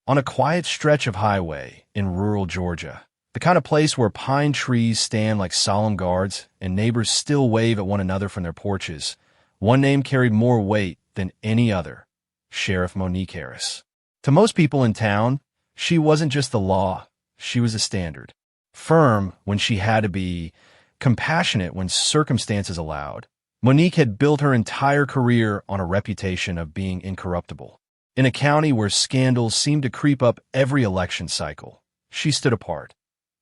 on a quiet stretch of highway in rural Georgia, the kind of place where pine trees stand like solemn guards and neighbors still wave at one another from their porches, one name carried more weight than any other: Sheriff Monique Harris. To most people in town, she wasn't just the law, she was a standard. Firm when she had to be, compassionate when circumstances allowed, Monique had built her entire career on a reputation of being incorruptible. In a county where scandals seemed to creep up every election cycle, she stood apart.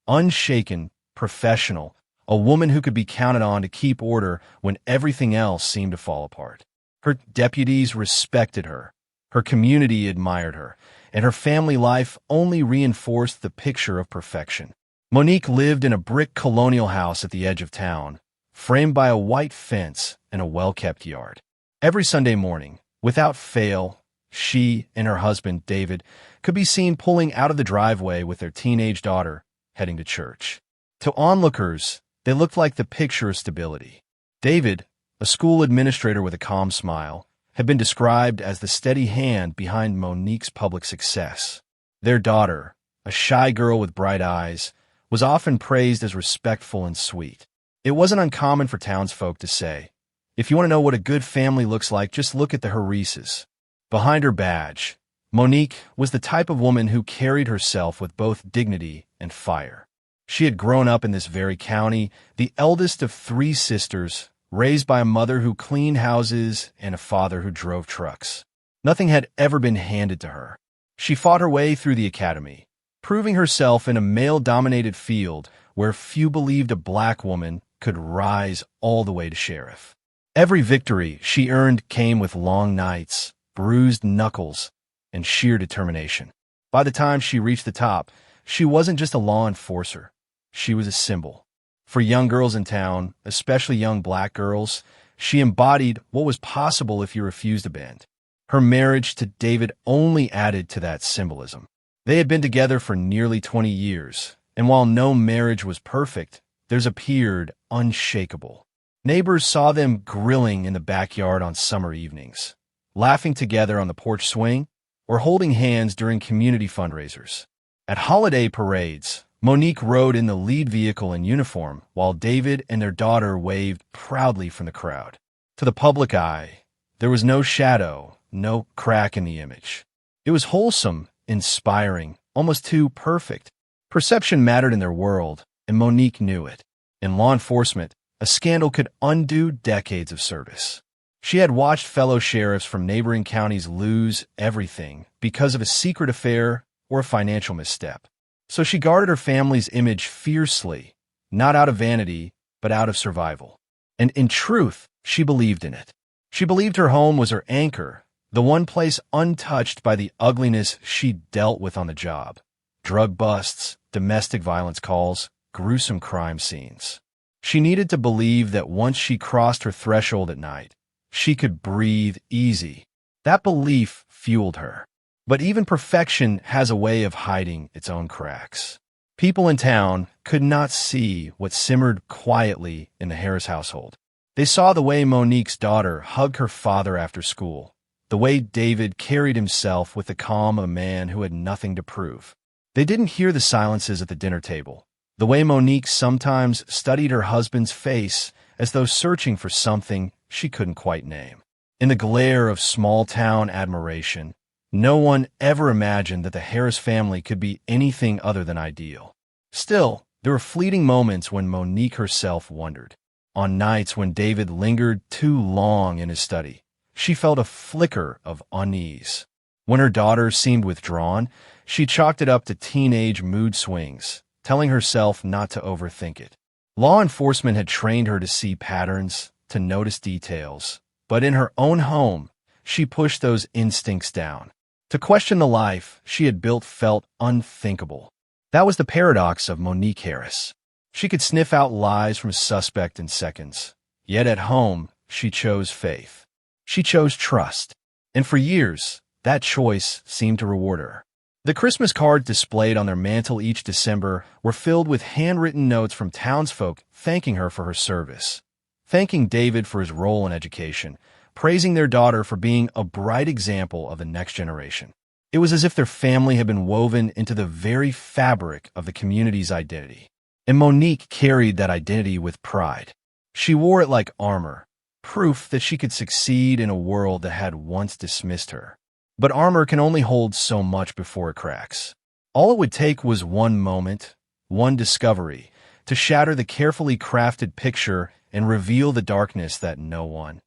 Unshaken, professional, a woman who could be counted on to keep order when everything else seemed to fall apart. Her deputies respected her, her community admired her, and her family life only reinforced the picture of perfection. Monique lived in a brick colonial house at the edge of town, framed by a white fence and a well-kept yard. Every Sunday morning, without fail, she and her husband, David, could be seen pulling out of the driveway with their teenage daughter, heading to church. To onlookers, they looked like the picture of stability. David, a school administrator with a calm smile, had been described as the steady hand behind Monique's public success. Their daughter, a shy girl with bright eyes, was often praised as respectful and sweet. It wasn't uncommon for townsfolk to say, "If you want to know what a good family looks like, just look at the Harrises." Behind her badge, Monique was the type of woman who carried herself with both dignity and fire. She had grown up in this very county, the eldest of 3 sisters, raised by a mother who cleaned houses and a father who drove trucks. Nothing had ever been handed to her. She fought her way through the academy, proving herself in a male-dominated field where few believed a black woman could rise all the way to sheriff. Every victory she earned came with long nights, bruised knuckles, and sheer determination. By the time she reached the top, she wasn't just a law enforcer. She was a symbol. For young girls in town, especially young black girls, she embodied what was possible if you refused to bend. Her marriage to David only added to that symbolism. They had been together for nearly 20 years, and while no marriage was perfect, theirs appeared unshakable. Neighbors saw them grilling in the backyard on summer evenings, laughing together on the porch swing, or holding hands during community fundraisers. At holiday parades, Monique rode in the lead vehicle in uniform, while David and their daughter waved proudly from the crowd. To the public eye, there was no shadow, no crack in the image. It was wholesome, inspiring, almost too perfect. Perception mattered in their world, and Monique knew it. In law enforcement, a scandal could undo decades of service. She had watched fellow sheriffs from neighboring counties lose everything because of a secret affair or a financial misstep. So she guarded her family's image fiercely, not out of vanity, but out of survival. And in truth, she believed in it. She believed her home was her anchor, the one place untouched by the ugliness she dealt with on the job. Drug busts, domestic violence calls, gruesome crime scenes. She needed to believe that once she crossed her threshold at night, she could breathe easy. That belief fueled her. But even perfection has a way of hiding its own cracks. People in town could not see what simmered quietly in the Harris household. They saw the way Monique's daughter hugged her father after school, the way David carried himself with the calm of a man who had nothing to prove. They didn't hear the silences at the dinner table, the way Monique sometimes studied her husband's face as though searching for something she couldn't quite name. In the glare of small-town admiration, no one ever imagined that the Harris family could be anything other than ideal. Still, there were fleeting moments when Monique herself wondered. On nights when David lingered too long in his study, she felt a flicker of unease. When her daughter seemed withdrawn, she chalked it up to teenage mood swings, telling herself not to overthink it. Law enforcement had trained her to see patterns, to notice details, but in her own home, she pushed those instincts down. To question the life she had built felt unthinkable. That was the paradox of Monique Harris. She could sniff out lies from a suspect in seconds. Yet at home, she chose faith. She chose trust. And for years, that choice seemed to reward her. The Christmas cards displayed on their mantle each December were filled with handwritten notes from townsfolk thanking her for her service, thanking David for his role in education, praising their daughter for being a bright example of the next generation. It was as if their family had been woven into the very fabric of the community's identity. And Monique carried that identity with pride. She wore it like armor, proof that she could succeed in a world that had once dismissed her. But armor can only hold so much before it cracks. All it would take was one moment, one discovery, to shatter the carefully crafted picture and reveal the darkness that no one,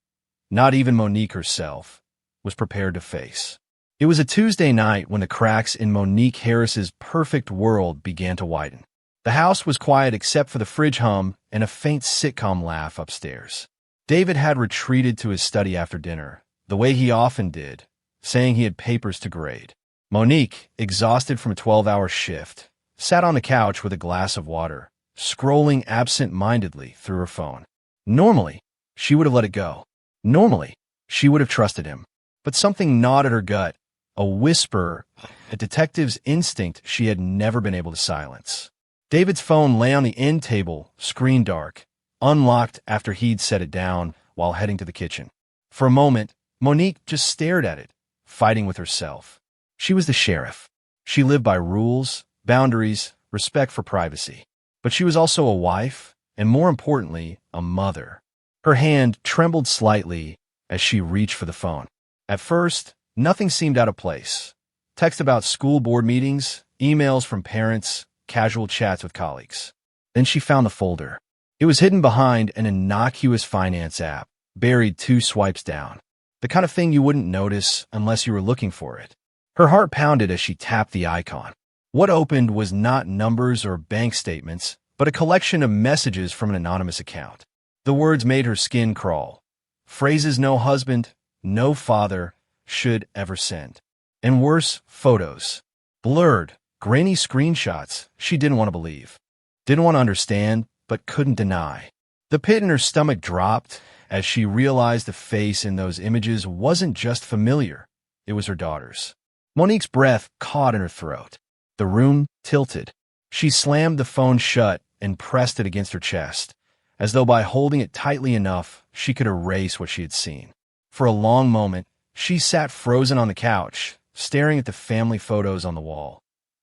not even Monique herself, was prepared to face. It was a Tuesday night when the cracks in Monique Harris's perfect world began to widen. The house was quiet except for the fridge hum and a faint sitcom laugh upstairs. David had retreated to his study after dinner, the way he often did, saying he had papers to grade. Monique, exhausted from a 12-hour shift, sat on the couch with a glass of water, scrolling absent-mindedly through her phone. Normally, she would have let it go. Normally, she would have trusted him. But something gnawed at her gut, a whisper, a detective's instinct she had never been able to silence. David's phone lay on the end table, screen dark, unlocked after he'd set it down while heading to the kitchen. For a moment, Monique just stared at it, fighting with herself. She was the sheriff. She lived by rules, boundaries, respect for privacy. But she was also a wife, and more importantly, a mother. Her hand trembled slightly as she reached for the phone. At first, nothing seemed out of place. Text about school board meetings, emails from parents, casual chats with colleagues. Then she found the folder. It was hidden behind an innocuous finance app, buried 2 swipes down. The kind of thing you wouldn't notice unless you were looking for it. Her heart pounded as she tapped the icon. What opened was not numbers or bank statements, but a collection of messages from an anonymous account. The words made her skin crawl. Phrases no husband, no father should ever send. And worse, photos. Blurred, grainy screenshots she didn't want to believe. Didn't want to understand, but couldn't deny. The pit in her stomach dropped as she realized the face in those images wasn't just familiar. It was her daughter's. Monique's breath caught in her throat. The room tilted. She slammed the phone shut and pressed it against her chest, as though by holding it tightly enough, she could erase what she had seen. For a long moment, she sat frozen on the couch, staring at the family photos on the wall.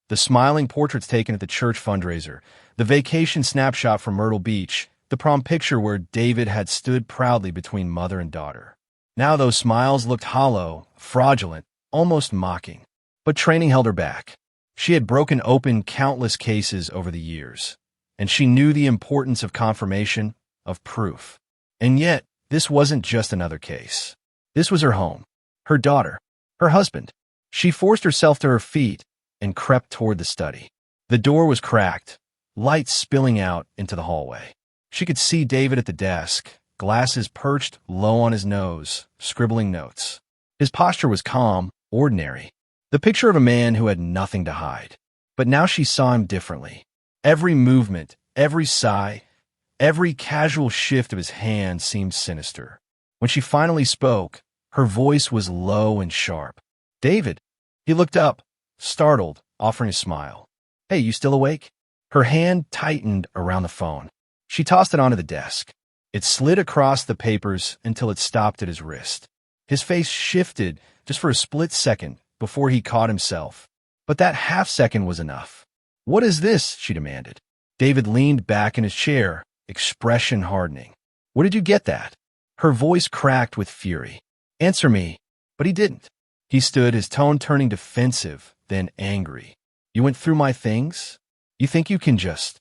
The smiling portraits taken at the church fundraiser, the vacation snapshot from Myrtle Beach, the prom picture where David had stood proudly between mother and daughter. Now those smiles looked hollow, fraudulent, almost mocking. But training held her back. She had broken open countless cases over the years, and she knew the importance of confirmation, of proof. And yet, this wasn't just another case. This was her home, her daughter, her husband. She forced herself to her feet and crept toward the study. The door was cracked, light spilling out into the hallway. She could see David at the desk, glasses perched low on his nose, scribbling notes. His posture was calm, ordinary, the picture of a man who had nothing to hide. But now she saw him differently. Every movement, every sigh, every casual shift of his hand seemed sinister. When she finally spoke, her voice was low and sharp. "David." He looked up, startled, offering a smile. "Hey, you still awake?" Her hand tightened around the phone. She tossed it onto the desk. It slid across the papers until it stopped at his wrist. His face shifted just for a split second before he caught himself. But that half second was enough. "What is this?" she demanded. David leaned back in his chair, expression hardening. "Where did you get that?" Her voice cracked with fury. "Answer me." But he didn't. He stood, his tone turning defensive, then angry. "You went through my things? You think you can just—"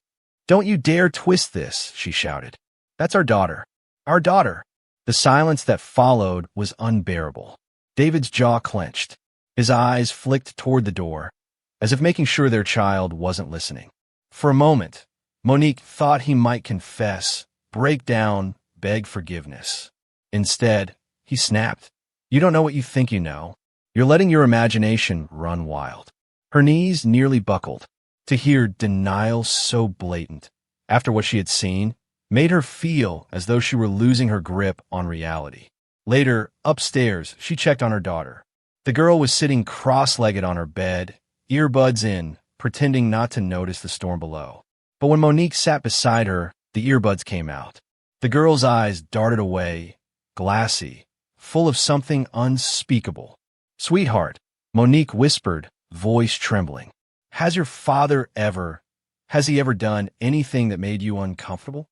"Don't you dare twist this," she shouted. "That's our daughter. Our daughter." The silence that followed was unbearable. David's jaw clenched. His eyes flicked toward the door, as if making sure their child wasn't listening. For a moment, Monique thought he might confess, break down, beg forgiveness. Instead, he snapped. "You don't know what you think you know. You're letting your imagination run wild." Her knees nearly buckled. To hear denial so blatant, after what she had seen, made her feel as though she were losing her grip on reality. Later, upstairs, she checked on her daughter. The girl was sitting cross-legged on her bed, earbuds in, pretending not to notice the storm below. But when Monique sat beside her, the earbuds came out. The girl's eyes darted away, glassy, full of something unspeakable. "Sweetheart," Monique whispered, voice trembling. Has he ever done anything that made you uncomfortable?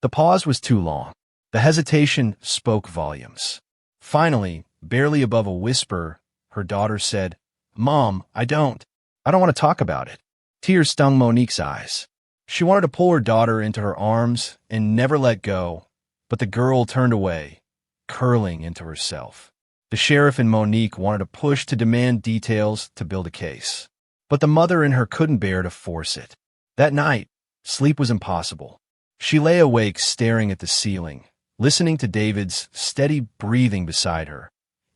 The pause was too long. The hesitation spoke volumes. Finally, barely above a whisper, her daughter said, Mom, I don't want to talk about it. Tears stung Monique's eyes. She wanted to pull her daughter into her arms and never let go, but the girl turned away, curling into herself. The sheriff and Monique wanted to push to demand details to build a case, but the mother in her couldn't bear to force it. That night, sleep was impossible. She lay awake staring at the ceiling, listening to David's steady breathing beside her,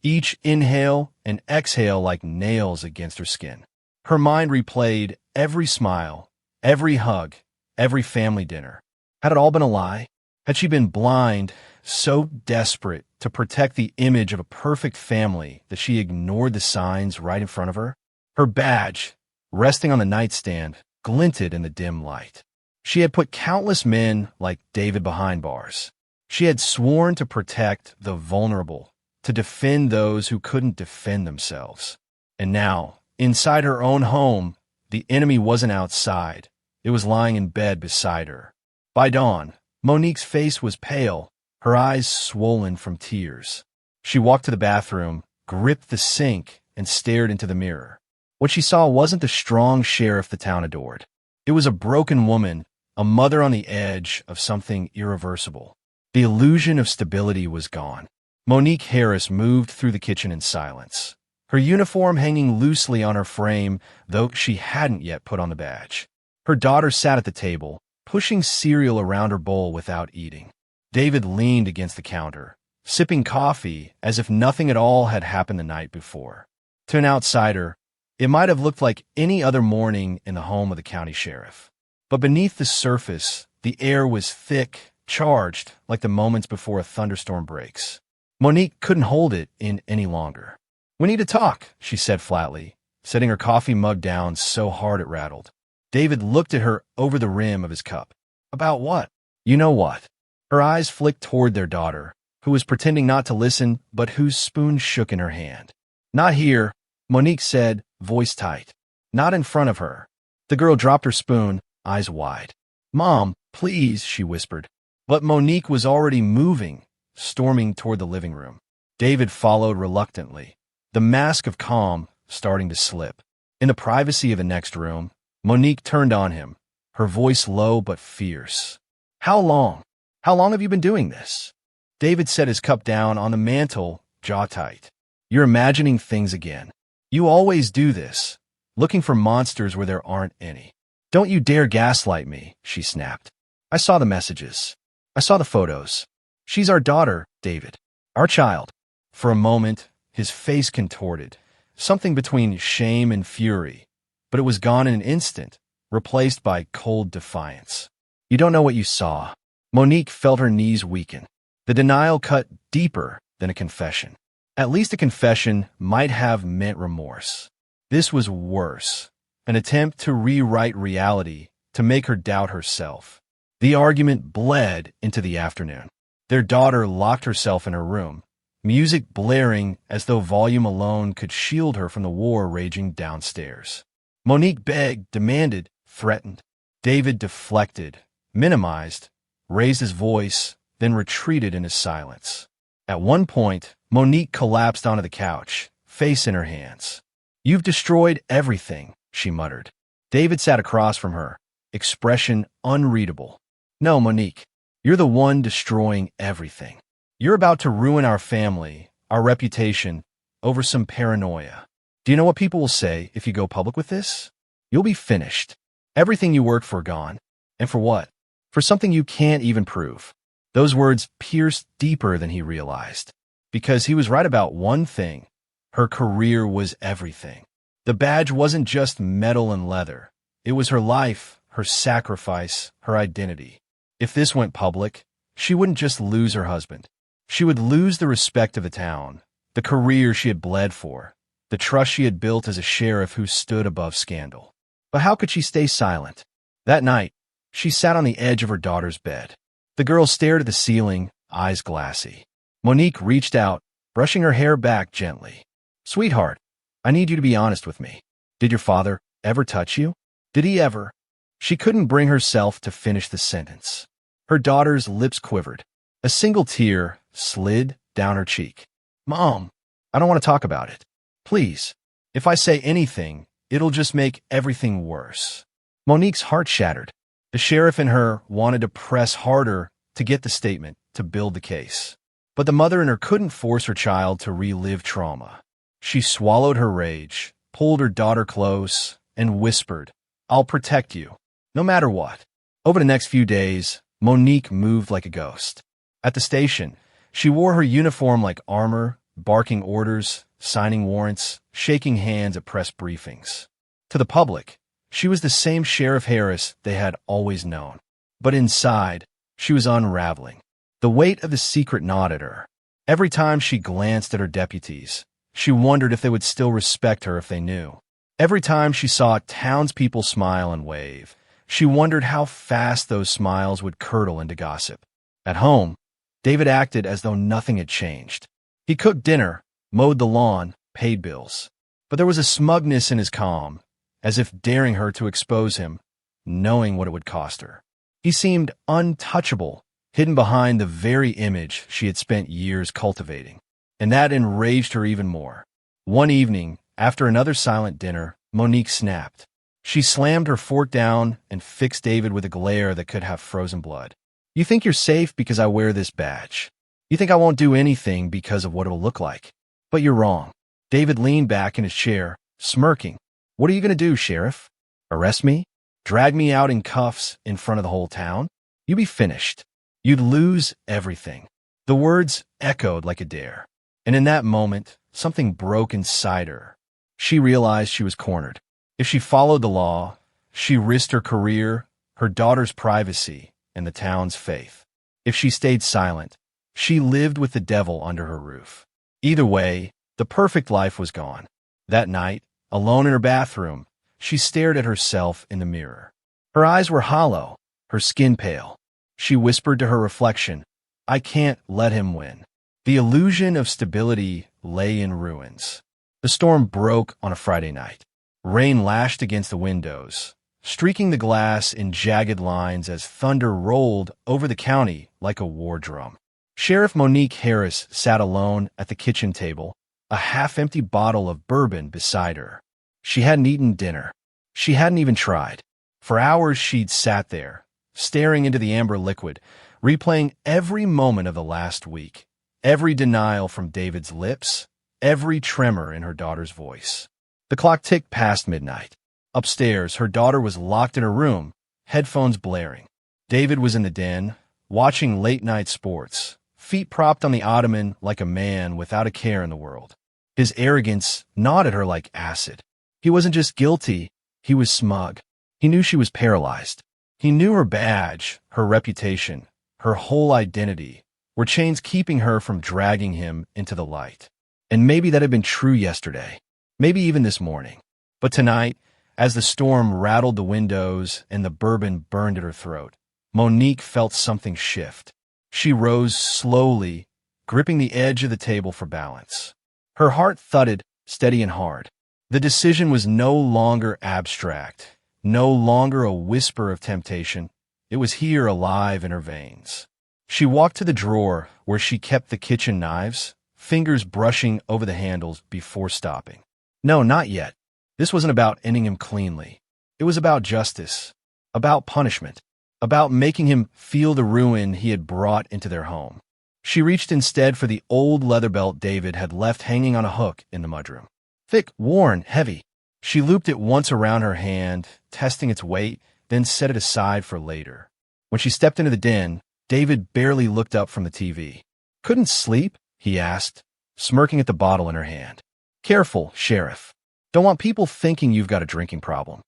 each inhale and exhale like nails against her skin. Her mind replayed every smile, every hug, every family dinner. Had it all been a lie? Had she been blind, so desperate to protect the image of a perfect family that she ignored the signs right in front of her? Her badge, resting on the nightstand, glinted in the dim light. She had put countless men like David behind bars. She had sworn to protect the vulnerable, to defend those who couldn't defend themselves. And now, inside her own home, the enemy wasn't outside. It was lying in bed beside her. By dawn, Monique's face was pale, her eyes swollen from tears. She walked to the bathroom, gripped the sink, and stared into the mirror. What she saw wasn't the strong sheriff the town adored. It was a broken woman, a mother on the edge of something irreversible. The illusion of stability was gone. Monique Harris moved through the kitchen in silence, her uniform hanging loosely on her frame, though she hadn't yet put on the badge. Her daughter sat at the table, pushing cereal around her bowl without eating. David leaned against the counter, sipping coffee as if nothing at all had happened the night before. To an outsider, it might have looked like any other morning in the home of the county sheriff. But beneath the surface, the air was thick, charged, like the moments before a thunderstorm breaks. Monique couldn't hold it in any longer. We need to talk, she said flatly, setting her coffee mug down so hard it rattled. David looked at her over the rim of his cup. About what? You know what? Her eyes flicked toward their daughter, who was pretending not to listen, but whose spoon shook in her hand. Not here, Monique said, voice tight. Not in front of her. The girl dropped her spoon, eyes wide. Mom, please, she whispered. But Monique was already moving, storming toward the living room. David followed reluctantly, the mask of calm starting to slip. In the privacy of the next room, Monique turned on him, her voice low but fierce. How long? How long have you been doing this? David set his cup down on the mantel, jaw tight. You're imagining things again. You always do this, looking for monsters where there aren't any. Don't you dare gaslight me, she snapped. I saw the messages. I saw the photos. She's our daughter, David. Our child. For a moment, his face contorted, something between shame and fury, but it was gone in an instant, replaced by cold defiance. You don't know what you saw. Monique felt her knees weaken. The denial cut deeper than a confession. At least a confession might have meant remorse. This was worse, an attempt to rewrite reality, to make her doubt herself. The argument bled into the afternoon. Their daughter locked herself in her room, music blaring as though volume alone could shield her from the war raging downstairs. Monique begged, demanded, threatened. David deflected, minimized, raised his voice, then retreated in his silence. At one point, Monique collapsed onto the couch, face in her hands. You've destroyed everything, she muttered. David sat across from her, expression unreadable. No, Monique, you're the one destroying everything. You're about to ruin our family, our reputation, over some paranoia. Do you know what people will say if you go public with this? You'll be finished. Everything you worked for gone. And for what? For something you can't even prove. Those words pierced deeper than he realized. Because he was right about one thing. Her career was everything. The badge wasn't just metal and leather. It was her life, her sacrifice, her identity. If this went public, she wouldn't just lose her husband. She would lose the respect of the town, the career she had bled for, the trust she had built as a sheriff who stood above scandal. But how could she stay silent? That night, she sat on the edge of her daughter's bed. The girl stared at the ceiling, eyes glassy. Monique reached out, brushing her hair back gently. Sweetheart, I need you to be honest with me. Did your father ever touch you? Did he ever? She couldn't bring herself to finish the sentence. Her daughter's lips quivered. A single tear slid down her cheek. Mom, I don't want to talk about it. Please. If I say anything, it'll just make everything worse. Monique's heart shattered. The sheriff in her wanted to press harder to get the statement, to build the case. But the mother in her couldn't force her child to relive trauma. She swallowed her rage, pulled her daughter close, and whispered, I'll protect you, no matter what. Over the next few days, Monique moved like a ghost. At the station, she wore her uniform like armor, barking orders, signing warrants, shaking hands at press briefings. To the public, she was the same Sheriff Harris they had always known. But inside, she was unraveling. The weight of the secret gnawed at her. Every time she glanced at her deputies, she wondered if they would still respect her if they knew. Every time she saw townspeople smile and wave, she wondered how fast those smiles would curdle into gossip. At home, David acted as though nothing had changed. He cooked dinner, mowed the lawn, paid bills. But there was a smugness in his calm, as if daring her to expose him, knowing what it would cost her. He seemed untouchable, hidden behind the very image she had spent years cultivating. And that enraged her even more. One evening, after another silent dinner, Monique snapped. She slammed her fork down and fixed David with a glare that could have frozen blood. You think you're safe because I wear this badge. You think I won't do anything because of what it'll look like. But you're wrong. David leaned back in his chair, smirking. What are you going to do, Sheriff? Arrest me? Drag me out in cuffs in front of the whole town? You'd be finished. You'd lose everything. The words echoed like a dare. And in that moment, something broke inside her. She realized she was cornered. If she followed the law, she risked her career, her daughter's privacy, and the town's faith. If she stayed silent, she lived with the devil under her roof. Either way, the perfect life was gone. That night, alone in her bathroom, she stared at herself in the mirror. Her eyes were hollow, her skin pale. She whispered to her reflection, I can't let him win. The illusion of stability lay in ruins. The storm broke on a Friday night. Rain lashed against the windows, streaking the glass in jagged lines as thunder rolled over the county like a war drum. Sheriff Monique Harris sat alone at the kitchen table, a half-empty bottle of bourbon beside her. She hadn't eaten dinner. She hadn't even tried. For hours she'd sat there, staring into the amber liquid, replaying every moment of the last week, every denial from David's lips, every tremor in her daughter's voice. The clock ticked past midnight. Upstairs, her daughter was locked in her room, headphones blaring. David was in the den, watching late-night sports, feet propped on the ottoman like a man without a care in the world. His arrogance gnawed at her like acid. He wasn't just guilty, he was smug. He knew she was paralyzed. He knew her badge, her reputation, her whole identity were chains keeping her from dragging him into the light. And maybe that had been true yesterday, maybe even this morning. But tonight, as the storm rattled the windows and the bourbon burned at her throat, Monique felt something shift. She rose slowly, gripping the edge of the table for balance. Her heart thudded, steady and hard. The decision was no longer abstract, no longer a whisper of temptation. It was here alive in her veins. She walked to the drawer where she kept the kitchen knives, fingers brushing over the handles before stopping. No, not yet. This wasn't about ending him cleanly. It was about justice, about punishment, about making him feel the ruin he had brought into their home. She reached instead for the old leather belt David had left hanging on a hook in the mudroom. Thick, worn, heavy. She looped it once around her hand, testing its weight, then set it aside for later. When she stepped into the den, David barely looked up from the TV. Couldn't sleep? He asked, smirking at the bottle in her hand. Careful, Sheriff. Don't want people thinking you've got a drinking problem.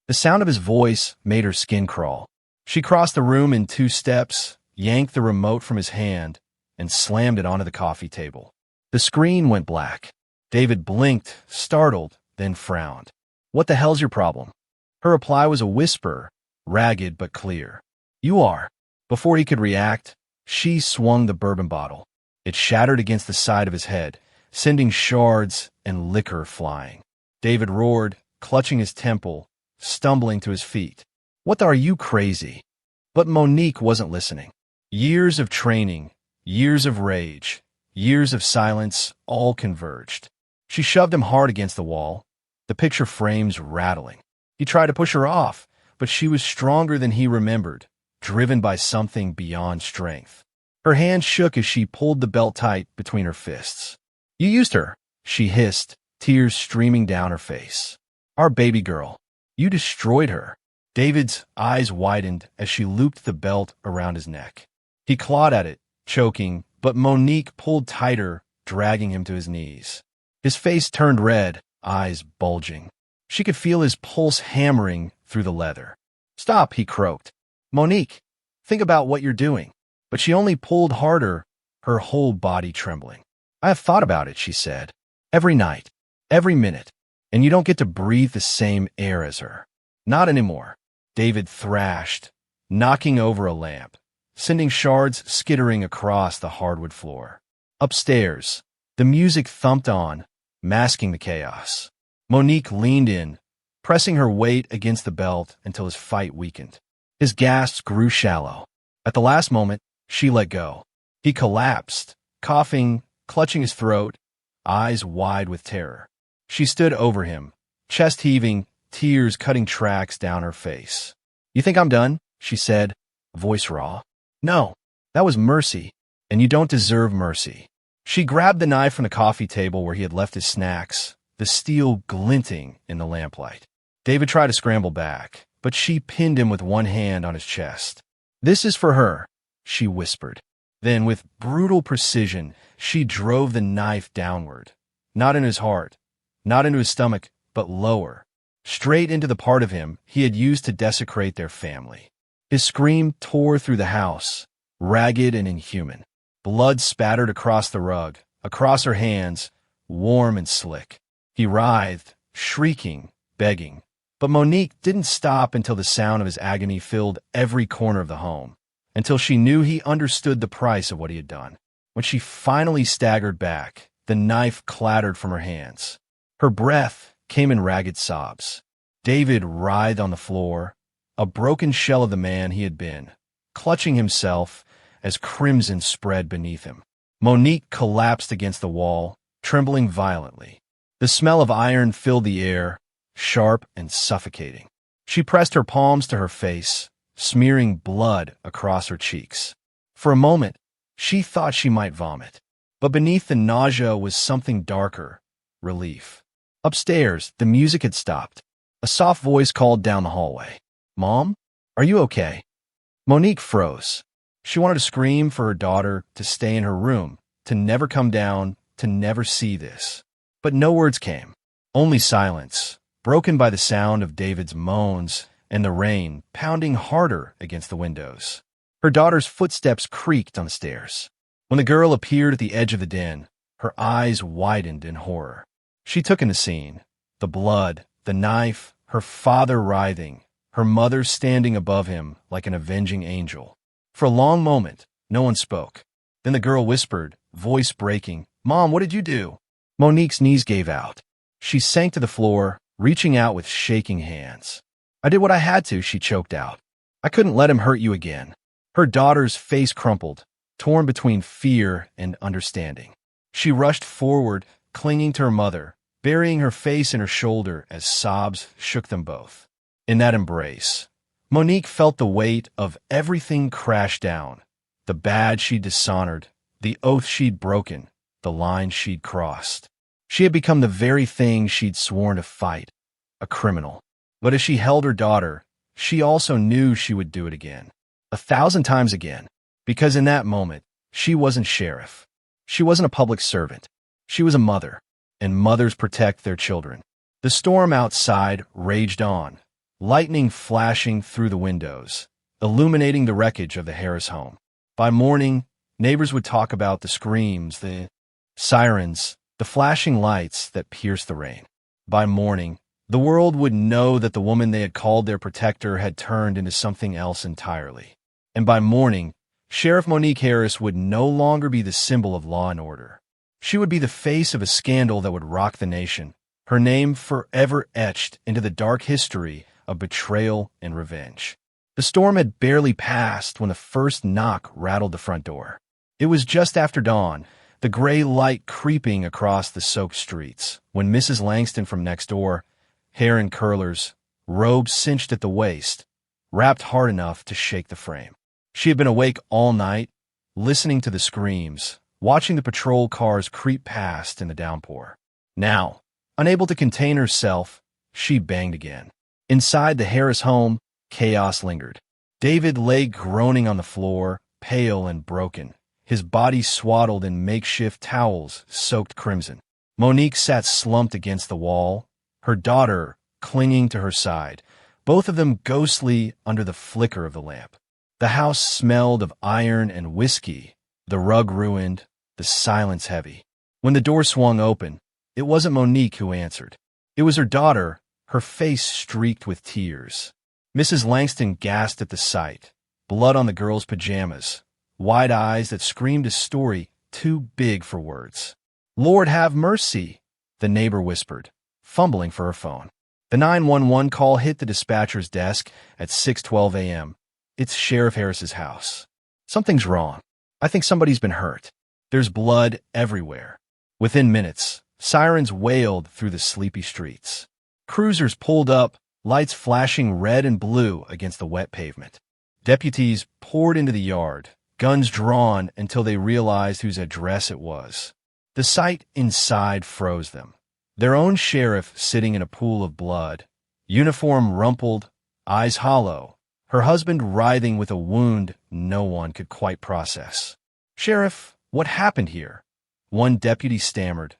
The sound of his voice made her skin crawl. She crossed the room in 2 steps, yanked the remote from his hand, and slammed it onto the coffee table. The screen went black. David blinked, startled, then frowned. What the hell's your problem? Her reply was a whisper, ragged but clear. You are. Before he could react, she swung the bourbon bottle. It shattered against the side of his head, sending shards and liquor flying. David roared, clutching his temple, stumbling to his feet. What are you crazy? But Monique wasn't listening. Years of training, years of rage, years of silence, all converged. She shoved him hard against the wall, the picture frames rattling. He tried to push her off, but she was stronger than he remembered, driven by something beyond strength. Her hand shook as she pulled the belt tight between her fists. You used her, she hissed, tears streaming down her face. Our baby girl. You destroyed her. David's eyes widened as she looped the belt around his neck. He clawed at it, choking, but Monique pulled tighter, dragging him to his knees. His face turned red, eyes bulging. She could feel his pulse hammering through the leather. Stop, he croaked. Monique, think about what you're doing. But she only pulled harder, her whole body trembling. I have thought about it, she said. Every night, every minute. And you don't get to breathe the same air as her. Not anymore. David thrashed, knocking over a lamp, sending shards skittering across the hardwood floor. Upstairs, the music thumped on, masking the chaos. Monique leaned in, pressing her weight against the belt until his fight weakened. His gasps grew shallow. At the last moment, she let go. He collapsed, coughing, clutching his throat, eyes wide with terror. She stood over him, chest heaving, tears cutting tracks down her face. You think I'm done? She said, voice raw. No, that was mercy, and you don't deserve mercy. She grabbed the knife from the coffee table where he had left his snacks, the steel glinting in the lamplight. David tried to scramble back, but she pinned him with one hand on his chest. This is for her, she whispered. Then, with brutal precision, she drove the knife downward, not in his heart, not into his stomach, but lower, straight into the part of him he had used to desecrate their family. His scream tore through the house, ragged and inhuman. Blood spattered across the rug, across her hands, warm and slick. He writhed, shrieking, begging. But Monique didn't stop until the sound of his agony filled every corner of the home, until she knew he understood the price of what he had done. When she finally staggered back, the knife clattered from her hands. Her breath came in ragged sobs. David writhed on the floor, a broken shell of the man he had been, clutching himself as crimson spread beneath him. Monique collapsed against the wall, trembling violently. The smell of iron filled the air, sharp and suffocating. She pressed her palms to her face, smearing blood across her cheeks. For a moment, she thought she might vomit. But beneath the nausea was something darker, relief. Upstairs, the music had stopped. A soft voice called down the hallway. Mom, are you okay? Monique froze. She wanted to scream for her daughter to stay in her room, to never come down, to never see this. But no words came. Only silence, broken by the sound of David's moans and the rain pounding harder against the windows. Her daughter's footsteps creaked on the stairs. When the girl appeared at the edge of the den, her eyes widened in horror. She took in the scene, the blood, the knife, her father writhing, her mother standing above him like an avenging angel. For a long moment, no one spoke. Then the girl whispered, voice breaking, Mom, what did you do? Monique's knees gave out. She sank to the floor, reaching out with shaking hands. I did what I had to, she choked out. I couldn't let him hurt you again. Her daughter's face crumpled, torn between fear and understanding. She rushed forward, clinging to her mother, burying her face in her shoulder as sobs shook them both. In that embrace, Monique felt the weight of everything crash down. The bad she'd dishonored, the oath she'd broken, the line she'd crossed. She had become the very thing she'd sworn to fight, a criminal. But as she held her daughter, she also knew she would do it again, 1,000 times again, because in that moment, she wasn't sheriff. She wasn't a public servant. She was a mother, and mothers protect their children. The storm outside raged on, lightning flashing through the windows, illuminating the wreckage of the Harris home. By morning, neighbors would talk about the screams, the sirens, the flashing lights that pierced the rain. By morning, the world would know that the woman they had called their protector had turned into something else entirely. And by morning, Sheriff Monique Harris would no longer be the symbol of law and order. She would be the face of a scandal that would rock the nation, her name forever etched into the dark history of betrayal and revenge. The storm had barely passed when the first knock rattled the front door. It was just after dawn, the gray light creeping across the soaked streets, when Mrs. Langston from next door, hair in curlers, robe cinched at the waist, wrapped hard enough to shake the frame. She had been awake all night, listening to the screams, watching the patrol cars creep past in the downpour. Now, unable to contain herself, she banged again. Inside the Harris home, chaos lingered. David lay groaning on the floor, pale and broken, his body swaddled in makeshift towels soaked crimson. Monique sat slumped against the wall, her daughter clinging to her side, both of them ghostly under the flicker of the lamp. The house smelled of iron and whiskey, the rug ruined, the silence heavy. When the door swung open, it wasn't Monique who answered. It was her daughter, her face streaked with tears. Mrs. Langston gasped at the sight, blood on the girl's pajamas, wide eyes that screamed a story too big for words. "Lord have mercy," the neighbor whispered, fumbling for her phone. The 911 call hit the dispatcher's desk at 6:12 a.m. "It's Sheriff Harris's house. Something's wrong. I think somebody's been hurt. There's blood everywhere." Within minutes, sirens wailed through the sleepy streets. Cruisers pulled up, lights flashing red and blue against the wet pavement. Deputies poured into the yard, guns drawn until they realized whose address it was. The sight inside froze them. Their own sheriff sitting in a pool of blood, uniform rumpled, eyes hollow, her husband writhing with a wound no one could quite process. "Sheriff, what happened here?" One deputy stammered,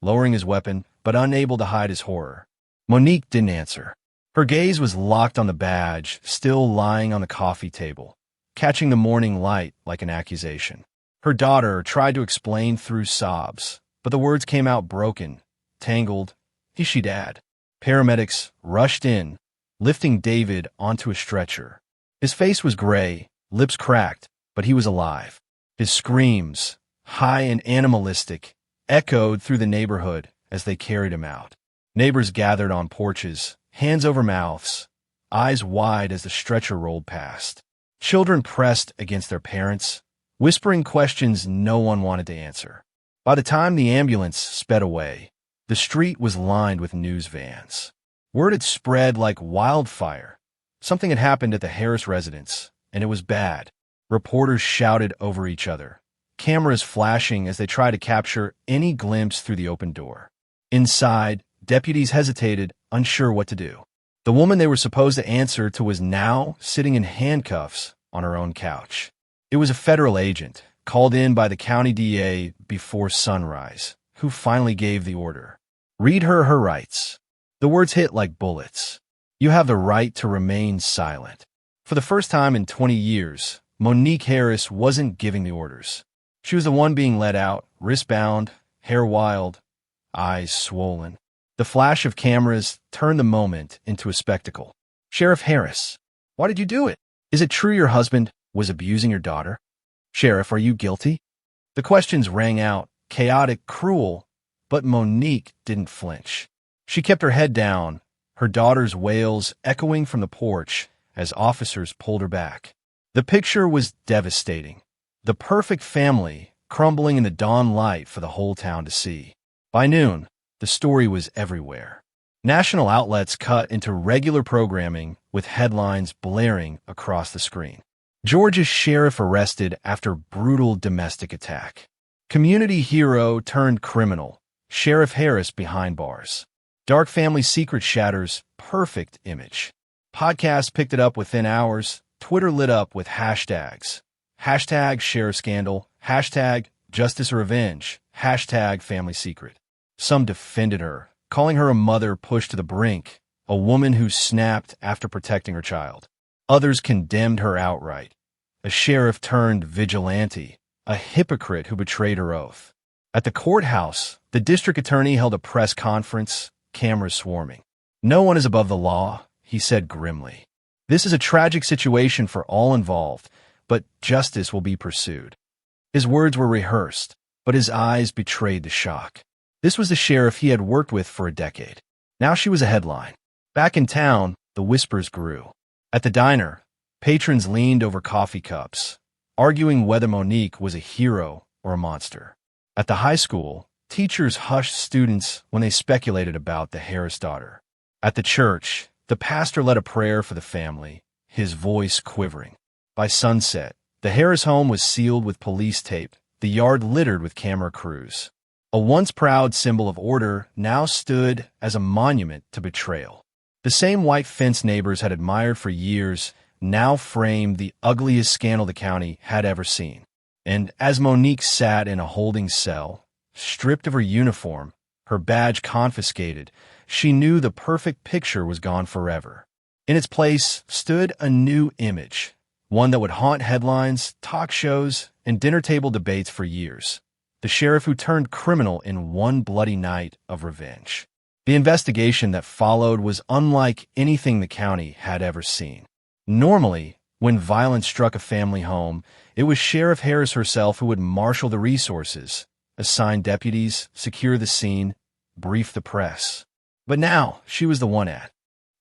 lowering his weapon, but unable to hide his horror. Monique didn't answer. Her gaze was locked on the badge, still lying on the coffee table, catching the morning light like an accusation. Her daughter tried to explain through sobs, but the words came out broken, tangled. "Is she Dad?" Paramedics rushed in, lifting David onto a stretcher. His face was gray, lips cracked, but he was alive. His screams, high and animalistic, echoed through the neighborhood as they carried him out. Neighbors gathered on porches, hands over mouths, eyes wide as the stretcher rolled past. Children pressed against their parents, whispering questions no one wanted to answer. By the time the ambulance sped away, the street was lined with news vans. Word had spread like wildfire. Something had happened at the Harris residence, and it was bad. Reporters shouted over each other, cameras flashing as they tried to capture any glimpse through the open door. Inside, deputies hesitated, unsure what to do. The woman they were supposed to answer to was now sitting in handcuffs on her own couch. It was a federal agent, called in by the county DA before sunrise, who finally gave the order. "Read her rights." The words hit like bullets. "You have the right to remain silent." For the first time in 20 years, Monique Harris wasn't giving the orders. She was the one being let out, wristbound, hair wild, eyes swollen. The flash of cameras turned the moment into a spectacle. "Sheriff Harris, why did you do it? Is it true your husband was abusing your daughter? Sheriff, are you guilty?" The questions rang out, chaotic, cruel, but Monique didn't flinch. She kept her head down, her daughter's wails echoing from the porch as officers pulled her back. The picture was devastating. The perfect family crumbling in the dawn light for the whole town to see. By noon, the story was everywhere. National outlets cut into regular programming with headlines blaring across the screen. Georgia's sheriff arrested after brutal domestic attack. Community hero turned criminal. Sheriff Harris behind bars. Dark family secret shatters perfect image. Podcasts picked it up within hours. Twitter lit up with hashtags. Hashtag sheriff scandal. Hashtag justice or revenge. Hashtag family secret. Some defended her, calling her a mother pushed to the brink, a woman who snapped after protecting her child. Others condemned her outright. A sheriff turned vigilante, a hypocrite who betrayed her oath. At the courthouse, the district attorney held a press conference, cameras swarming. "No one is above the law," he said grimly. "This is a tragic situation for all involved, but justice will be pursued." His words were rehearsed, but his eyes betrayed the shock. This was the sheriff he had worked with for a decade. Now she was a headline. Back in town, the whispers grew. At the diner, patrons leaned over coffee cups, arguing whether Monique was a hero or a monster. At the high school, teachers hushed students when they speculated about the Harris daughter. At the church, the pastor led a prayer for the family, his voice quivering. By sunset, the Harris home was sealed with police tape, the yard littered with camera crews. A once proud symbol of order now stood as a monument to betrayal. The same white fence neighbors had admired for years now framed the ugliest scandal the county had ever seen. And as Monique sat in a holding cell, stripped of her uniform, her badge confiscated, she knew the perfect picture was gone forever. In its place stood a new image, one that would haunt headlines, talk shows, and dinner table debates for years. The sheriff who turned criminal in one bloody night of revenge. The investigation that followed was unlike anything the county had ever seen. Normally, when violence struck a family home, it was Sheriff Harris herself who would marshal the resources, assign deputies, secure the scene, brief the press. But now, she was the one at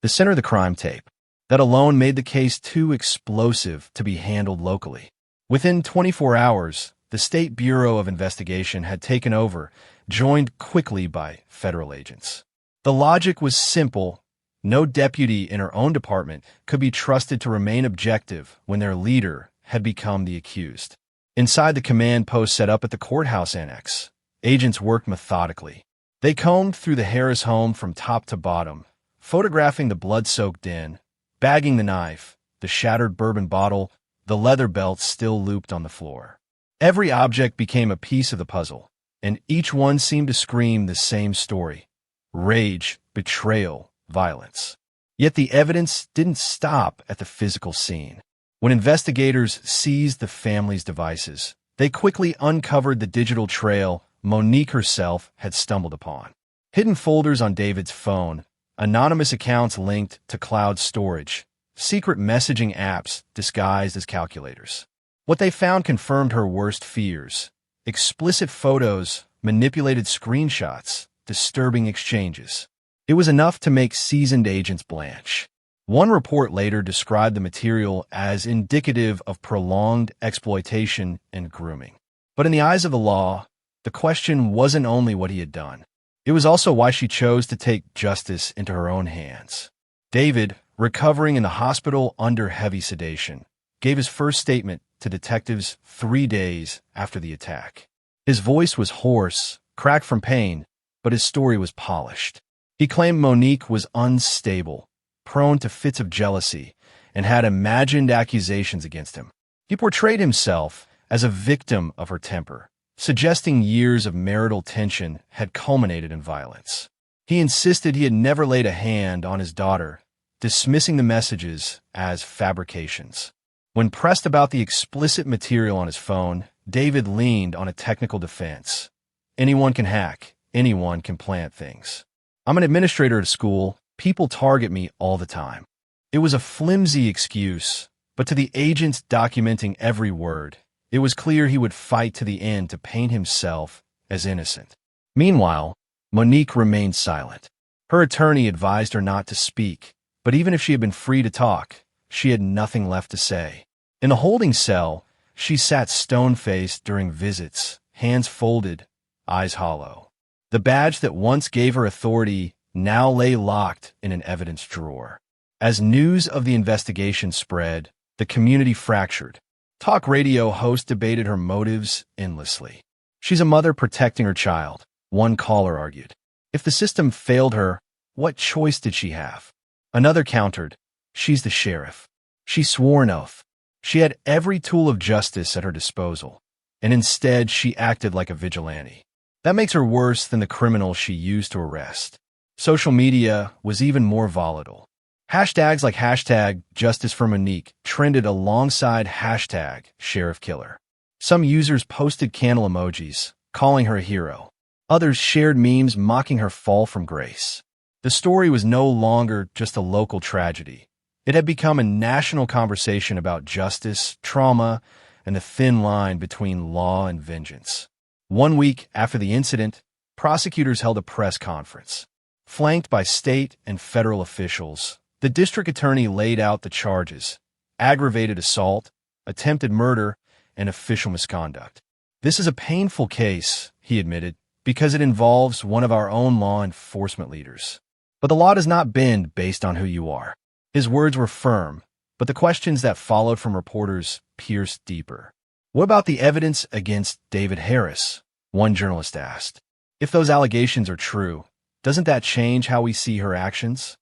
the center of the crime tape. That alone made the case too explosive to be handled locally. Within 24 hours, the State Bureau of Investigation had taken over, joined quickly by federal agents. The logic was simple. No deputy in her own department could be trusted to remain objective when their leader had become the accused. Inside the command post set up at the courthouse annex, agents worked methodically. They combed through the Harris home from top to bottom, photographing the blood-soaked den, bagging the knife, the shattered bourbon bottle, the leather belt still looped on the floor. Every object became a piece of the puzzle, and each one seemed to scream the same story: rage, betrayal, violence. Yet the evidence didn't stop at the physical scene. When investigators seized the family's devices, they quickly uncovered the digital trail Monique herself had stumbled upon. Hidden folders on David's phone, anonymous accounts linked to cloud storage, secret messaging apps disguised as calculators. What they found confirmed her worst fears: explicit photos, manipulated screenshots, disturbing exchanges. It was enough to make seasoned agents blanch. One report later described the material as indicative of prolonged exploitation and grooming. But in the eyes of the law, the question wasn't only what he had done. It was also why she chose to take justice into her own hands. David, recovering in the hospital under heavy sedation, gave his first statement to detectives 3 days after the attack. His voice was hoarse, cracked from pain, but his story was polished. He claimed Monique was unstable, prone to fits of jealousy, and had imagined accusations against him. He portrayed himself as a victim of her temper, suggesting years of marital tension had culminated in violence. He insisted he had never laid a hand on his daughter, dismissing the messages as fabrications. When pressed about the explicit material on his phone, David leaned on a technical defense. Anyone can hack. Anyone can plant things. I'm an administrator at a school. People target me all the time. It was a flimsy excuse, but to the agents documenting every word, it was clear he would fight to the end to paint himself as innocent. Meanwhile, Monique remained silent. Her attorney advised her not to speak, but even if she had been free to talk, she had nothing left to say. In the holding cell, she sat stone-faced during visits, hands folded, eyes hollow. The badge that once gave her authority now lay locked in an evidence drawer. As news of the investigation spread, the community fractured. Talk radio hosts debated her motives endlessly. She's a mother protecting her child, one caller argued. If the system failed her, what choice did she have? Another countered, she's the sheriff. She swore an oath. She had every tool of justice at her disposal, and instead she acted like a vigilante. That makes her worse than the criminal she used to arrest. Social media was even more volatile. Hashtags like hashtag Justice for Monique trended alongside hashtag Sheriff Killer. Some users posted candle emojis, calling her a hero. Others shared memes mocking her fall from grace. The story was no longer just a local tragedy. It had become a national conversation about justice, trauma, and the thin line between law and vengeance. 1 week after the incident, prosecutors held a press conference. Flanked by state and federal officials, the district attorney laid out the charges: aggravated assault, attempted murder, and official misconduct. "This is a painful case," he admitted, "because it involves one of our own law enforcement leaders. But the law does not bend based on who you are." His words were firm, but the questions that followed from reporters pierced deeper. "What about the evidence against David Harris?" one journalist asked. "If those allegations are true, doesn't that change how we see her actions?"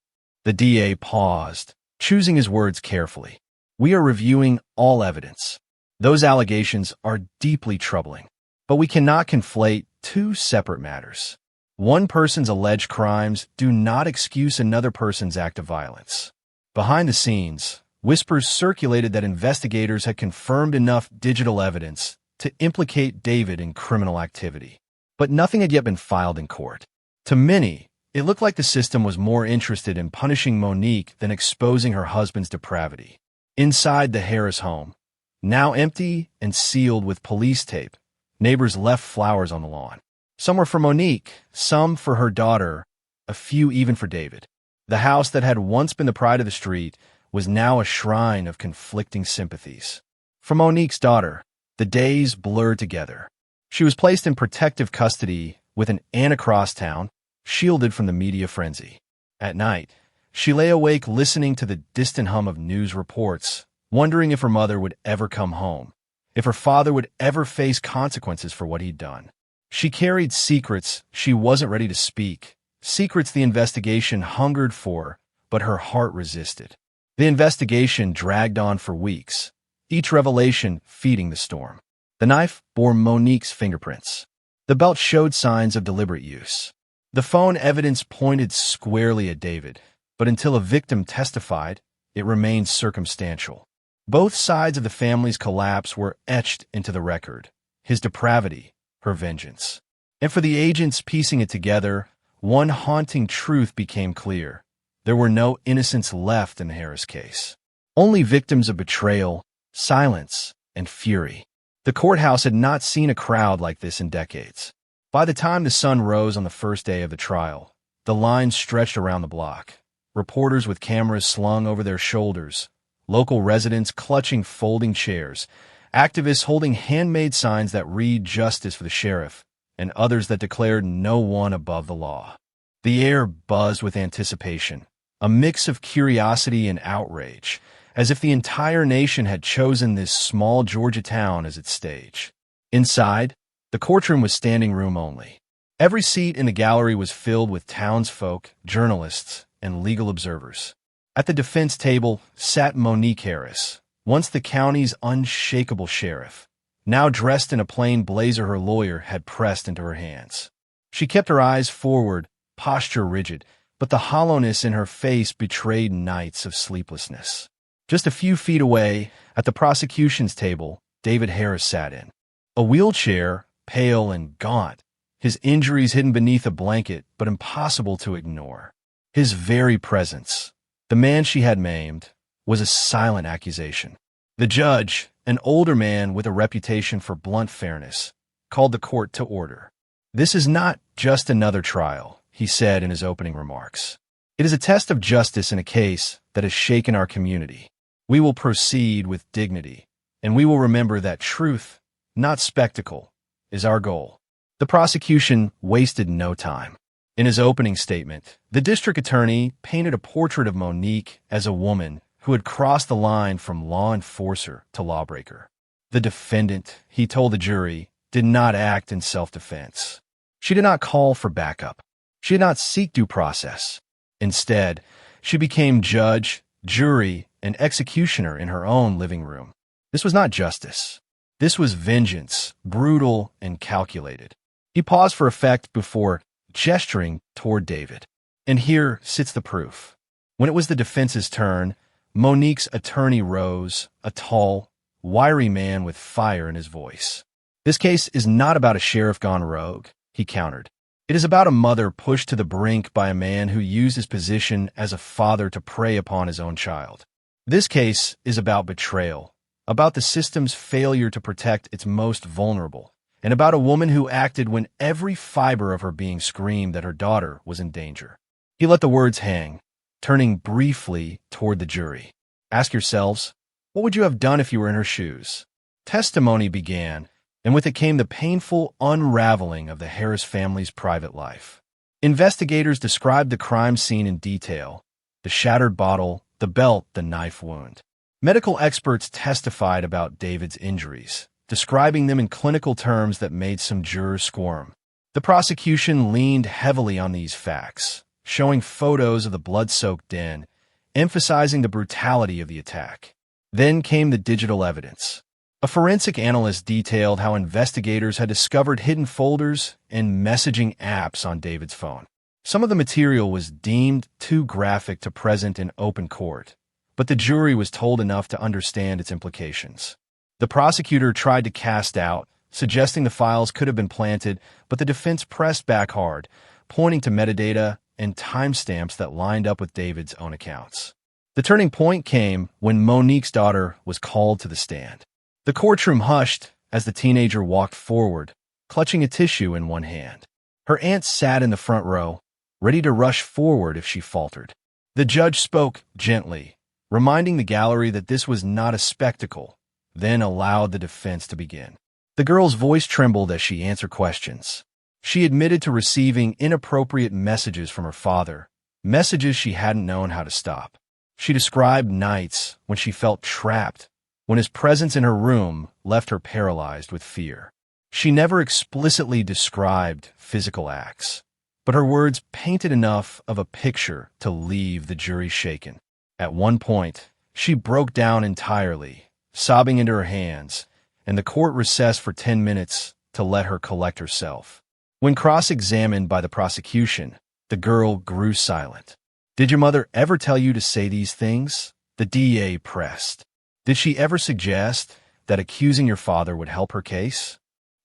The DA paused, choosing his words carefully. "We are reviewing all evidence. Those allegations are deeply troubling, but we cannot conflate two separate matters. One person's alleged crimes do not excuse another person's act of violence." Behind the scenes, whispers circulated that investigators had confirmed enough digital evidence to implicate David in criminal activity, but nothing had yet been filed in court. To many, it looked like the system was more interested in punishing Monique than exposing her husband's depravity. Inside the Harris home, now empty and sealed with police tape, neighbors left flowers on the lawn. Some were for Monique, some for her daughter, a few even for David. The house that had once been the pride of the street was now a shrine of conflicting sympathies. For Monique's daughter, the days blurred together. She was placed in protective custody with an aunt across town, shielded from the media frenzy. At night, she lay awake listening to the distant hum of news reports, wondering if her mother would ever come home, if her father would ever face consequences for what he'd done. She carried secrets she wasn't ready to speak, secrets the investigation hungered for, but her heart resisted. The investigation dragged on for weeks, each revelation feeding the storm. The knife bore Monique's fingerprints. The belt showed signs of deliberate use. The phone evidence pointed squarely at David, but until a victim testified, it remained circumstantial. Both sides of the family's collapse were etched into the record: his depravity, her vengeance. And for the agents piecing it together, one haunting truth became clear: there were no innocents left in the Harris case. Only victims of betrayal, silence, and fury. The courthouse had not seen a crowd like this in decades. By the time the sun rose on the first day of the trial, the line stretched around the block. Reporters with cameras slung over their shoulders, local residents clutching folding chairs, activists holding handmade signs that read "Justice for the Sheriff," and others that declared "No one above the law." The air buzzed with anticipation, a mix of curiosity and outrage, as if the entire nation had chosen this small Georgia town as its stage. Inside, the courtroom was standing room only. Every seat in the gallery was filled with townsfolk, journalists, and legal observers. At the defense table sat Monique Harris, once the county's unshakable sheriff. Now dressed in a plain blazer her lawyer had pressed into her hands. She kept her eyes forward, posture rigid, but the hollowness in her face betrayed nights of sleeplessness. Just a few feet away, at the prosecution's table, David Harris sat in. A wheelchair, pale and gaunt, his injuries hidden beneath a blanket but impossible to ignore. His very presence, the man she had maimed, was a silent accusation. The judge, an older man with a reputation for blunt fairness, called the court to order. "This is not just another trial," he said in his opening remarks. "It is a test of justice in a case that has shaken our community. We will proceed with dignity, and we will remember that truth, not spectacle, is our goal." The prosecution wasted no time. In his opening statement, the district attorney painted a portrait of Monique as a woman who had crossed the line from law enforcer to lawbreaker. The defendant, he told the jury, did not act in self-defense. She did not call for backup. She did not seek due process. Instead, she became judge, jury, and executioner in her own living room. This was not justice. This was vengeance, brutal and calculated. He paused for effect before gesturing toward David. And here sits the proof. When it was the defense's turn, Monique's attorney rose, a tall, wiry man with fire in his voice. "This case is not about a sheriff gone rogue," he countered. "It is about a mother pushed to the brink by a man who used his position as a father to prey upon his own child. This case is about betrayal, about the system's failure to protect its most vulnerable, and about a woman who acted when every fiber of her being screamed that her daughter was in danger. He let the words hang, turning briefly toward the jury. Ask yourselves, what would you have done if you were in her shoes? Testimony began, and with it came the painful unraveling of the Harris family's private life. Investigators described the crime scene in detail: the shattered bottle, the belt, the knife wound. Medical experts testified about David's injuries, describing them in clinical terms that made some jurors squirm. The prosecution leaned heavily on these facts, showing photos of the blood-soaked den, emphasizing the brutality of the attack. Then came the digital evidence. A forensic analyst detailed how investigators had discovered hidden folders and messaging apps on David's phone. Some of the material was deemed too graphic to present in open court, but the jury was told enough to understand its implications. The prosecutor tried to cast doubt, suggesting the files could have been planted, but the defense pressed back hard, pointing to metadata and timestamps that lined up with David's own accounts. The turning point came when Monique's daughter was called to the stand. The courtroom hushed as the teenager walked forward, clutching a tissue in one hand. Her aunt sat in the front row, ready to rush forward if she faltered. The judge spoke gently, reminding the gallery that this was not a spectacle, then allowed the defense to begin. The girl's voice trembled as she answered questions. She admitted to receiving inappropriate messages from her father, messages she hadn't known how to stop. She described nights when she felt trapped, when his presence in her room left her paralyzed with fear. She never explicitly described physical acts, but her words painted enough of a picture to leave the jury shaken. At one point, she broke down entirely, sobbing into her hands, and the court recessed for 10 minutes to let her collect herself. When cross-examined by the prosecution, the girl grew silent. "Did your mother ever tell you to say these things?" The DA pressed. "Did she ever suggest that accusing your father would help her case?"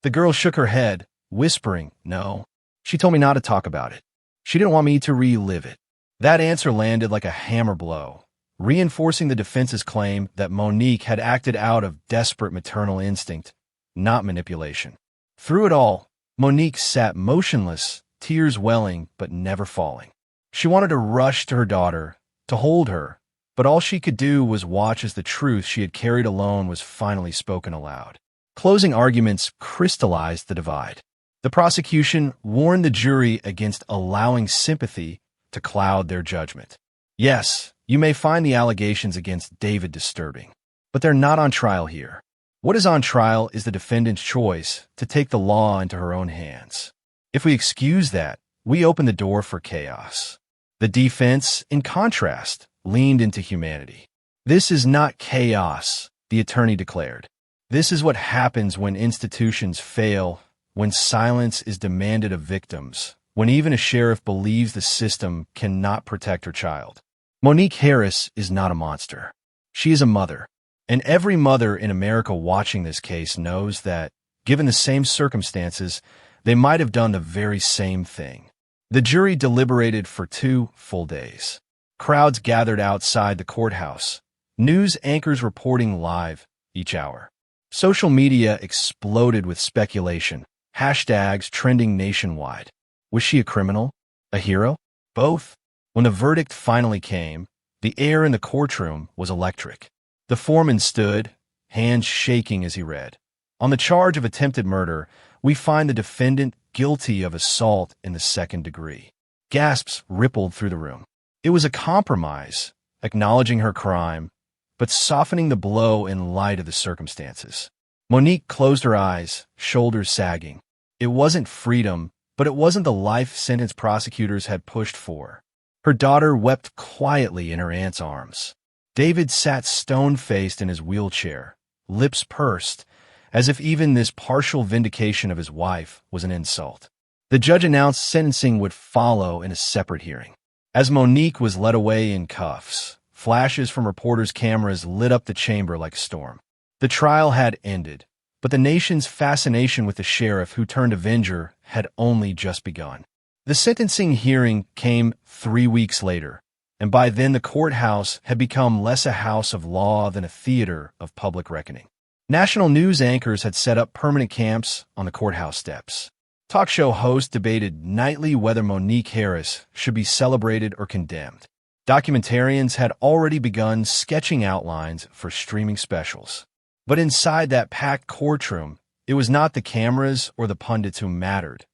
The girl shook her head, whispering, "No. She told me not to talk about it. She didn't want me to relive it." That answer landed like a hammer blow, reinforcing the defense's claim that Monique had acted out of desperate maternal instinct, not manipulation. Through it all, Monique sat motionless, tears welling but never falling. She wanted to rush to her daughter, to hold her, but all she could do was watch as the truth she had carried alone was finally spoken aloud. Closing arguments crystallized the divide. The prosecution warned the jury against allowing sympathy to cloud their judgment. Yes, you may find the allegations against David disturbing, but they're not on trial here. What is on trial is the defendant's choice to take the law into her own hands. If we excuse that, we open the door for chaos. The defense, in contrast, leaned into humanity. "This is not chaos," the attorney declared. "This is what happens when institutions fail, when silence is demanded of victims, when even a sheriff believes the system cannot protect her child." Monique Harris is not a monster. She is a mother. And every mother in America watching this case knows that, given the same circumstances, they might have done the very same thing. The jury deliberated for 2 full days. Crowds gathered outside the courthouse, news anchors reporting live each hour. Social media exploded with speculation, hashtags trending nationwide. Was she a criminal? A hero? Both. When the verdict finally came, the air in the courtroom was electric. The foreman stood, hands shaking as he read. On the charge of attempted murder, we find the defendant guilty of assault in the 2nd degree. Gasps rippled through the room. It was a compromise, acknowledging her crime, but softening the blow in light of the circumstances. Monique closed her eyes, shoulders sagging. It wasn't freedom, but it wasn't the life sentence prosecutors had pushed for. Her daughter wept quietly in her aunt's arms. David sat stone-faced in his wheelchair, lips pursed, as if even this partial vindication of his wife was an insult. The judge announced sentencing would follow in a separate hearing. As Monique was led away in cuffs, flashes from reporters' cameras lit up the chamber like a storm. The trial had ended, but the nation's fascination with the sheriff who turned avenger had only just begun. The sentencing hearing came 3 weeks later, and by then the courthouse had become less a house of law than a theater of public reckoning. National news anchors had set up permanent camps on the courthouse steps. Talk show hosts debated nightly whether Monique Harris should be celebrated or condemned. Documentarians had already begun sketching outlines for streaming specials. But inside that packed courtroom, it was not the cameras or the pundits who mattered.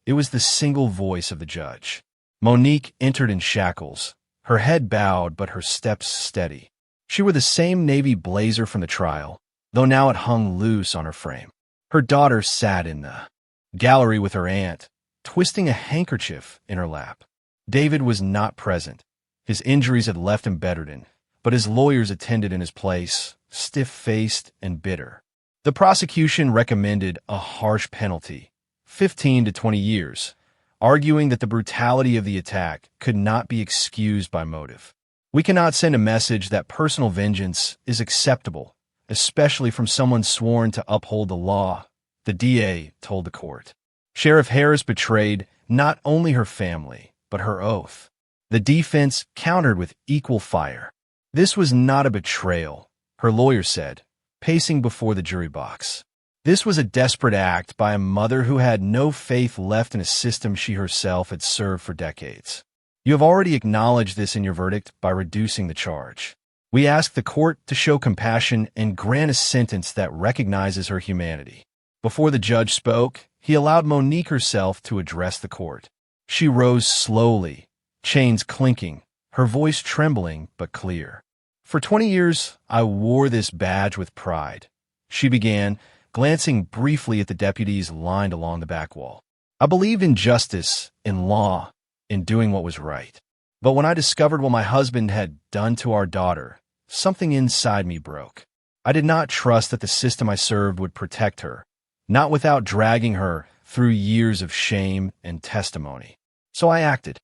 It was the single voice of the judge. Monique entered in shackles, her head bowed but her steps steady. She wore the same navy blazer from the trial, though now it hung loose on her frame. Her daughter sat in the gallery with her aunt, twisting a handkerchief in her lap. David was not present. His injuries had left him bedridden, but his lawyers attended in his place, stiff-faced and bitter. The prosecution recommended a harsh penalty, 15 to 20 years, arguing that the brutality of the attack could not be excused by motive. We cannot send a message that personal vengeance is acceptable, especially from someone sworn to uphold the law, the DA told the court. Sheriff Harris betrayed not only her family, but her oath. The defense countered with equal fire. This was not a betrayal, her lawyer said, pacing before the jury box. This was a desperate act by a mother who had no faith left in a system she herself had served for decades. You have already acknowledged this in your verdict by reducing the charge. We ask the court to show compassion and grant a sentence that recognizes her humanity. Before the judge spoke, he allowed Monique herself to address the court. She rose slowly, chains clinking, her voice trembling but clear. For 20 years, I wore this badge with pride, she began, glancing briefly at the deputies lined along the back wall. I believed in justice, in law, in doing what was right. But when I discovered what my husband had done to our daughter, something inside me broke. I did not trust that the system I served would protect her, not without dragging her through years of shame and testimony. So I acted.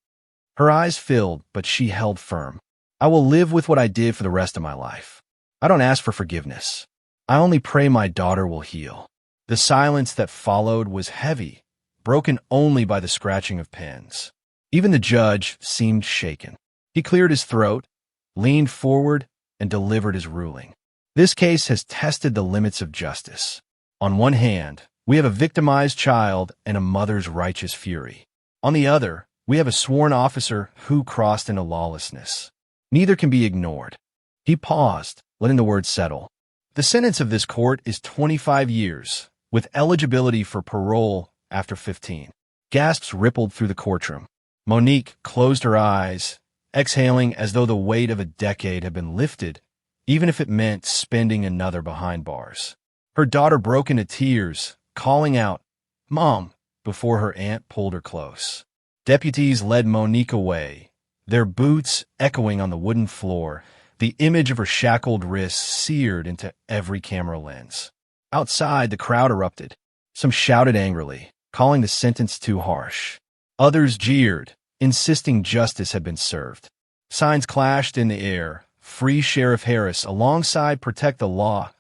Her eyes filled, but she held firm. I will live with what I did for the rest of my life. I don't ask for forgiveness. I only pray my daughter will heal. The silence that followed was heavy, broken only by the scratching of pens. Even the judge seemed shaken. He cleared his throat, leaned forward, and delivered his ruling. This case has tested the limits of justice. On one hand, we have a victimized child and a mother's righteous fury. On the other, we have a sworn officer who crossed into lawlessness. Neither can be ignored. He paused, letting the words settle. The sentence of this court is 25 years, with eligibility for parole after 15. Gasps rippled through the courtroom. Monique closed her eyes, exhaling as though the weight of a decade had been lifted, even if it meant spending another behind bars. Her daughter broke into tears, calling out, "Mom," before her aunt pulled her close. Deputies led Monique away, their boots echoing on the wooden floor, the image of her shackled wrists seared into every camera lens. Outside, the crowd erupted. Some shouted angrily, calling the sentence too harsh. Others jeered, insisting justice had been served. Signs clashed in the air, "Free Sheriff Harris" alongside "Protect the Law,"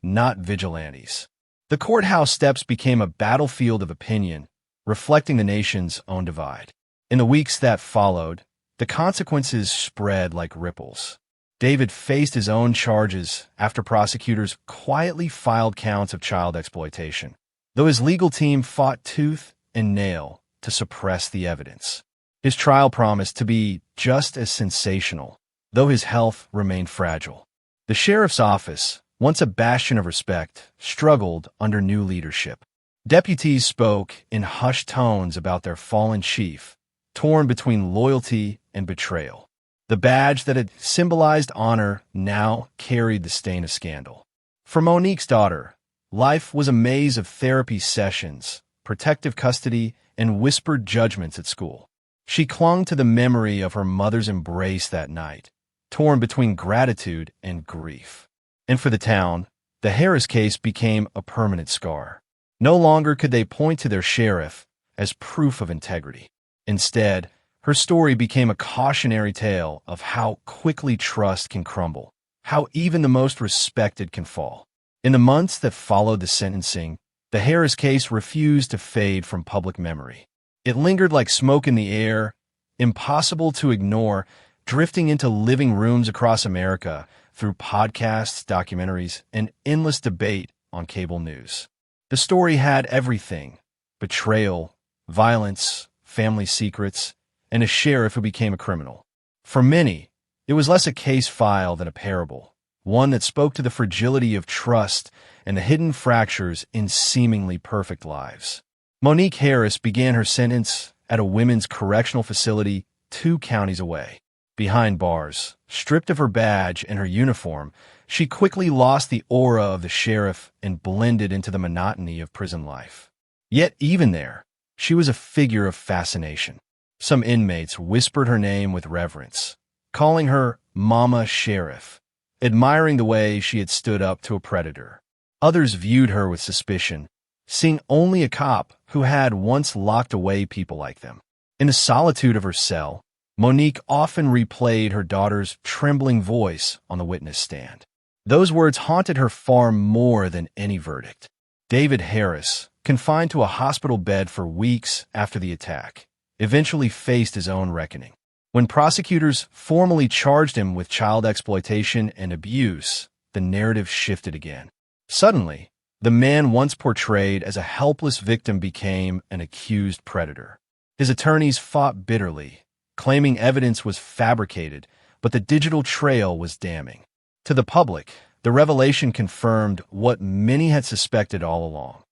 not vigilantes. The courthouse steps became a battlefield of opinion, reflecting the nation's own divide. In the weeks that followed, the consequences spread like ripples. David faced his own charges after prosecutors quietly filed counts of child exploitation, though his legal team fought tooth and nail to suppress the evidence. His trial promised to be just as sensational, though his health remained fragile. The sheriff's office, once a bastion of respect, struggled under new leadership. Deputies spoke in hushed tones about their fallen chief, torn between loyalty and betrayal. The badge that had symbolized honor now carried the stain of scandal. For Monique's daughter, life was a maze of therapy sessions, protective custody, and whispered judgments at school. She clung to the memory of her mother's embrace that night, torn between gratitude and grief. And for the town, the Harris case became a permanent scar. No longer could they point to their sheriff as proof of integrity. Instead, her story became a cautionary tale of how quickly trust can crumble, how even the most respected can fall. In the months that followed the sentencing, the Harris case refused to fade from public memory. It lingered like smoke in the air, impossible to ignore, drifting into living rooms across America through podcasts, documentaries, and endless debate on cable news. The story had everything: betrayal, violence, family secrets, and a sheriff who became a criminal. For many, it was less a case file than a parable, one that spoke to the fragility of trust and the hidden fractures in seemingly perfect lives. Monique Harris began her sentence at a women's correctional facility 2 counties away. Behind bars, stripped of her badge and her uniform, she quickly lost the aura of the sheriff and blended into the monotony of prison life. Yet even there, she was a figure of fascination. Some inmates whispered her name with reverence, calling her Mama Sheriff, admiring the way she had stood up to a predator. Others viewed her with suspicion, seeing only a cop who had once locked away people like them. In the solitude of her cell, Monique often replayed her daughter's trembling voice on the witness stand. Those words haunted her far more than any verdict. David Harris, confined to a hospital bed for weeks after the attack, eventually faced his own reckoning. When prosecutors formally charged him with child exploitation and abuse, the narrative shifted again. Suddenly, the man once portrayed as a helpless victim became an accused predator. His attorneys fought bitterly, claiming evidence was fabricated, but the digital trail was damning. To the public, the revelation confirmed what many had suspected all along.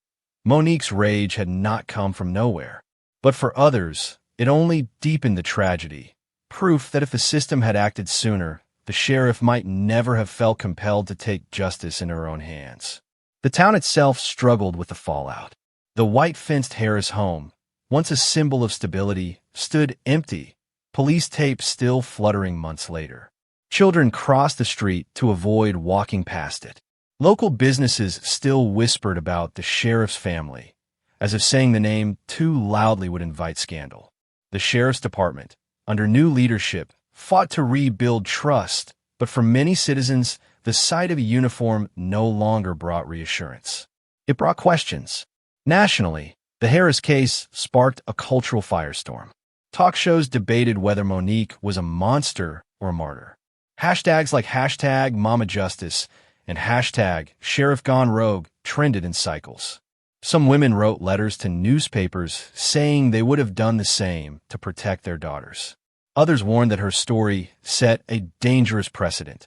Monique's rage had not come from nowhere, but for others, it only deepened the tragedy, proof that if the system had acted sooner, the sheriff might never have felt compelled to take justice in her own hands. The town itself struggled with the fallout. The white-fenced Harris home, once a symbol of stability, stood empty, police tape still fluttering months later. Children crossed the street to avoid walking past it. Local businesses still whispered about the sheriff's family, as if saying the name too loudly would invite scandal. The sheriff's department, under new leadership, fought to rebuild trust, but for many citizens, the sight of a uniform no longer brought reassurance. It brought questions. Nationally, the Harris case sparked a cultural firestorm. Talk shows debated whether Monique was a monster or a martyr. Hashtags like #MamaJustice and #SheriffGoneRogue trended in cycles. Some women wrote letters to newspapers saying they would have done the same to protect their daughters. Others warned that her story set a dangerous precedent.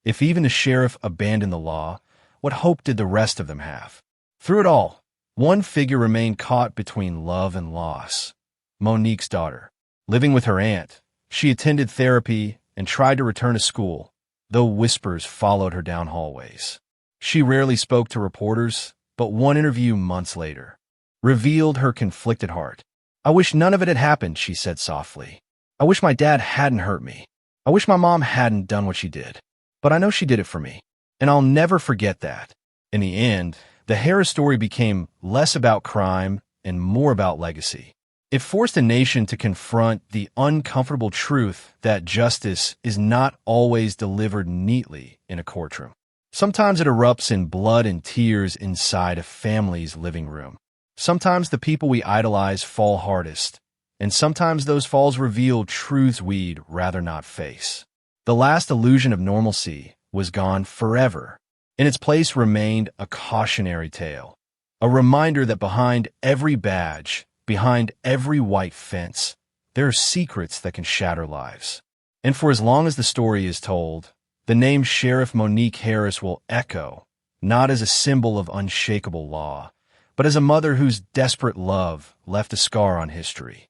If even the sheriff abandoned the law, what hope did the rest of them have? Through it all, one figure remained caught between love and loss: Monique's daughter. Living with her aunt, she attended therapy and tried to return to school, though whispers followed her down hallways. She rarely spoke to reporters, but one interview months later revealed her conflicted heart. "I wish none of it had happened," she said softly. "I wish my dad hadn't hurt me. I wish my mom hadn't done what she did. But I know she did it for me, and I'll never forget that." In the end, the Harris story became less about crime and more about legacy. It forced a nation to confront the uncomfortable truth that justice is not always delivered neatly in a courtroom. Sometimes it erupts in blood and tears inside a family's living room. Sometimes the people we idolize fall hardest, and sometimes those falls reveal truths we'd rather not face. The last illusion of normalcy was gone forever. In its place remained a cautionary tale, a reminder that behind every badge, behind every white fence, there are secrets that can shatter lives. And for as long as the story is told, the name Sheriff Monique Harris will echo, not as a symbol of unshakable law, but as a mother whose desperate love left a scar on history.